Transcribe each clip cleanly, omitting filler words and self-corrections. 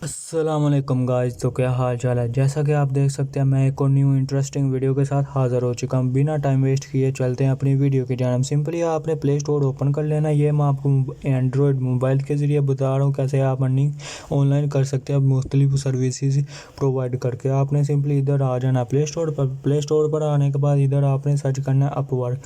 अस्सलाम वालेकुम गाइस। तो क्या हाल चाल है। जैसा कि आप देख सकते हैं मैं एक और न्यू इंटरेस्टिंग वीडियो के साथ हाज़िर हो चुका हूं। बिना टाइम वेस्ट किए चलते हैं अपनी वीडियो की जानिब। सिंपली आपने प्ले स्टोर ओपन कर लेना। ये मैं आपको एंड्रॉयड मोबाइल के ज़रिए बता रहा हूँ कैसे आप अर्निंग ऑनलाइन कर सकते हैं मुख्तलिफ सर्विसेज प्रोवाइड करके। आपने सिंपली इधर आ जाना प्ले स्टोर पर। प्ले स्टोर पर आने के बाद इधर आपने सर्च करना है अपवर्क।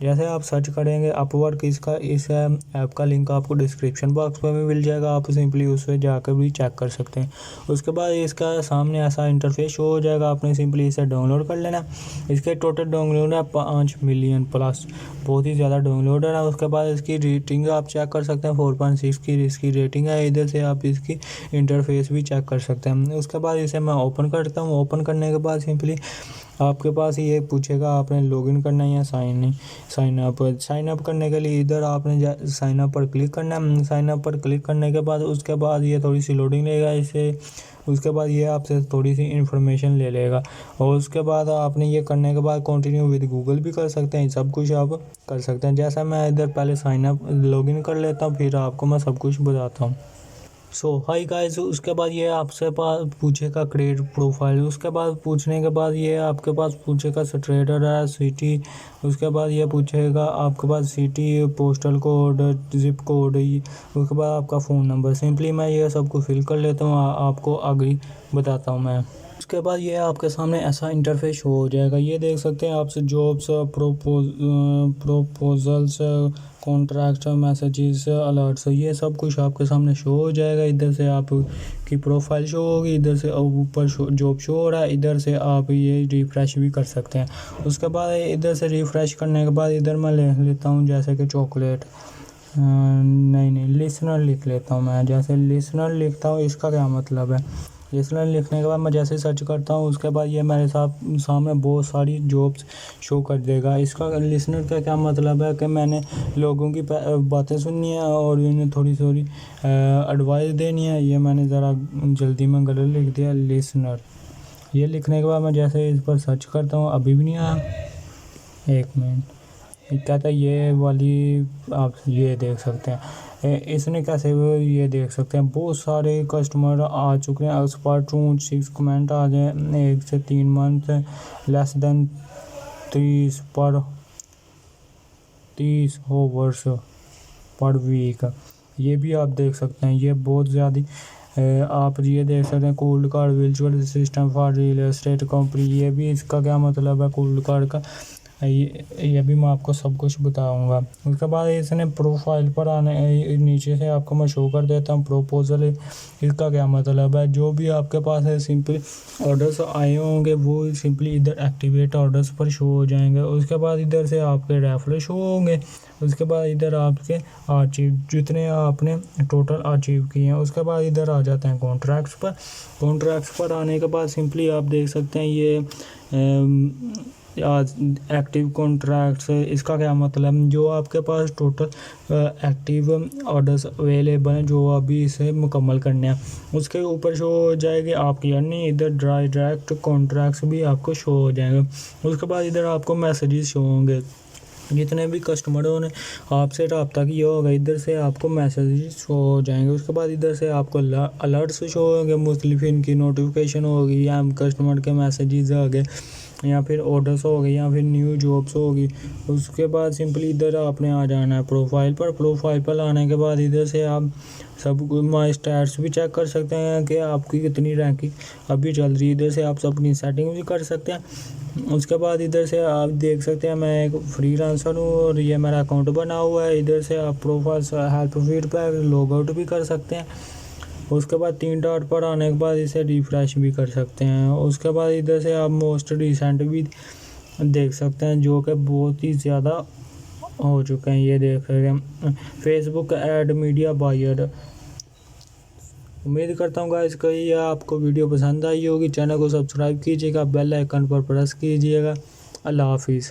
जैसे आप सर्च करेंगे अपवर्क, इस ऐप का लिंक आपको डिस्क्रिप्शन बॉक्स में भी मिल जाएगा। आप सिंपली उस पर जाकर भी चेक कर सकते हैं। उसके बाद इसका सामने ऐसा इंटरफेस शो हो जाएगा। आपने सिंपली इसे डाउनलोड कर लेना। इसके टोटल डाउनलोड है 5 मिलियन प्लस, बहुत ही ज़्यादा डाउनलोड है। उसके बाद इसकी रेटिंग आप चेक कर सकते हैं, 4.6 की इसकी रेटिंग है। इधर से आप इसकी इंटरफेस भी चेक कर सकते हैं। उसके बाद इसे मैं ओपन करता हूँ। ओपन करने के बाद सिंपली आपके पास ये पूछेगा आपने लॉगिन करना है या साइन अप करने के लिए इधर आपने साइन अप पर क्लिक करना है। साइन अप पर क्लिक करने के बाद उसके बाद ये थोड़ी सी लोडिंग लेगा इसे। उसके बाद ये आपसे थोड़ी सी इन्फॉर्मेशन ले लेगा और उसके बाद आपने ये करने के बाद कंटिन्यू विद गूगल भी कर सकते हैं। सब कुछ आप कर सकते हैं। जैसा मैं इधर पहले साइन अप लॉगिन कर लेता हूँ, फिर आपको मैं सब कुछ बताता हूँ। सो हाय गाइस, उसके बाद ये आपसे पास पूछेगा क्रिएट प्रोफाइल। उसके बाद पूछने के बाद ये आपके पास पूछेगा स्टेट है सिटी। उसके बाद ये पूछेगा आपके पास city, postal code, zip code, उसके बाद आपका फ़ोन नंबर। सिंपली मैं ये सबको फिल कर लेता हूँ, आपको आगे बताता हूँ मैं। उसके बाद ये आपके सामने ऐसा इंटरफेस शो हो जाएगा। ये देख सकते हैं आपसे jobs, proposals, contract, messages, alerts, ये सब कुछ आपके सामने शो हो जाएगा। इधर से आपकी प्रोफाइल शो होगी, इधर से ऊपर जॉब शो हो रहा है, इधर से आप ये रिफ़्रेश भी कर सकते हैं। उसके बाद इधर से रिफ़्रेश करने के बाद इधर मैं ले लेता हूँ जैसे कि चॉकलेट, नहीं लिसनर लिख लेता हूँ मैं। जैसे लिसनर लिखता हूँ, इसका क्या मतलब है। लिसनर लिखने के बाद मैं जैसे सर्च करता हूँ उसके बाद ये मेरे सामने बहुत सारी जॉब्स शो कर देगा। इसका लिसनर का क्या मतलब है कि मैंने लोगों की बातें सुननी है और उन्हें थोड़ी थोड़ी एडवाइस देनी है। ये मैंने ज़रा जल्दी में गलत लिख दिया लिसनर। ये लिखने के बाद मैं जैसे इस पर सर्च करता हूँ, अभी भी नहीं आया। एक मिनट, कहता है ये वाली आप ये देख सकते हैं। इसने कैसे ये देख सकते हैं बहुत सारे कस्टमर आ चुके हैं। एक्सपर्ट 6 कमेंट आ गए 1 से 3 month, less than 30 hours per week. ये भी आप देख सकते हैं। ये बहुत ज़्यादा आप ये देख सकते हैं cold card visual system for real estate company. ये भी इसका क्या मतलब है कोल्ड कार्ड का, ये भी मैं आपको सब कुछ बताऊंगा। उसके बाद इसने प्रोफाइल पर आने नीचे से आपको मैं शो कर देता हूँ प्रपोजल। इसका क्या मतलब है, जो भी आपके पास है सिंपली ऑर्डर्स आए होंगे वो सिंपली इधर एक्टिवेट ऑर्डर्स पर शो हो जाएंगे। उसके बाद इधर से आपके रेफरल शो होंगे। उसके बाद इधर आपके अचीव जितने आपने टोटल अचीव किए हैं। उसके बाद इधर आ जाते हैं कॉन्ट्रैक्ट्स पर। कॉन्ट्रैक्ट्स पर आने के बाद सिंपली आप देख सकते हैं ये एक्टिव कॉन्ट्रैक्ट्स। इसका क्या मतलब, जो आपके पास टोटल एक्टिव ऑर्डर्स अवेलेबल हैं जो अभी इसे मुकम्मल करने हैं, उसके ऊपर शो हो जाएगी आपकी अर्निंग। इधर डायरेक्ट कॉन्ट्रैक्ट्स भी आपको शो हो जाएंगे। उसके बाद इधर आपको मैसेजेस शो होंगे। जितने भी कस्टमरों ने आपसे रब्ता किया होगा इधर से आपको मैसेजेस शो हो जाएंगे। उसके बाद इधर से आपको अलर्ट्स शो होंगे, मुख्तलिफ इनकी नोटिफिकेशन होगी या कस्टमर के मैसेजेस आ गए या फिर ऑर्डर्स हो गए या फिर न्यू जॉब्स होगी। उसके बाद सिंपली इधर आपने आ जाना है प्रोफाइल पर। प्रोफाइल पर आने के बाद इधर से आप सब माई स्टैट्स भी चेक कर सकते हैं कि आपकी कितनी रैंकिंग अभी चल रही है। इधर से आप सब अपनी सेटिंग भी कर सकते हैं। उसके बाद इधर से आप देख सकते हैं मैं एक फ्रीलांसर हूँ और ये मेरा अकाउंट बना हुआ है। इधर से आप profile help feedback log out भी कर सकते हैं। उसके बाद 3 डॉट पर आने के बाद इसे रिफ़्रेश भी कर सकते हैं। उसके बाद इधर से आप मोस्ट रिसेंट भी देख सकते हैं जो कि बहुत ही ज़्यादा हो चुके हैं। ये देख सकते हैं फेसबुक एड मीडिया बायर। उम्मीद करता हूँ गाइस कि ये आपको वीडियो पसंद आई होगी। चैनल को सब्सक्राइब कीजिएगा, बेल आइकन पर प्रेस कीजिएगा। अल्लाह हाफिज़।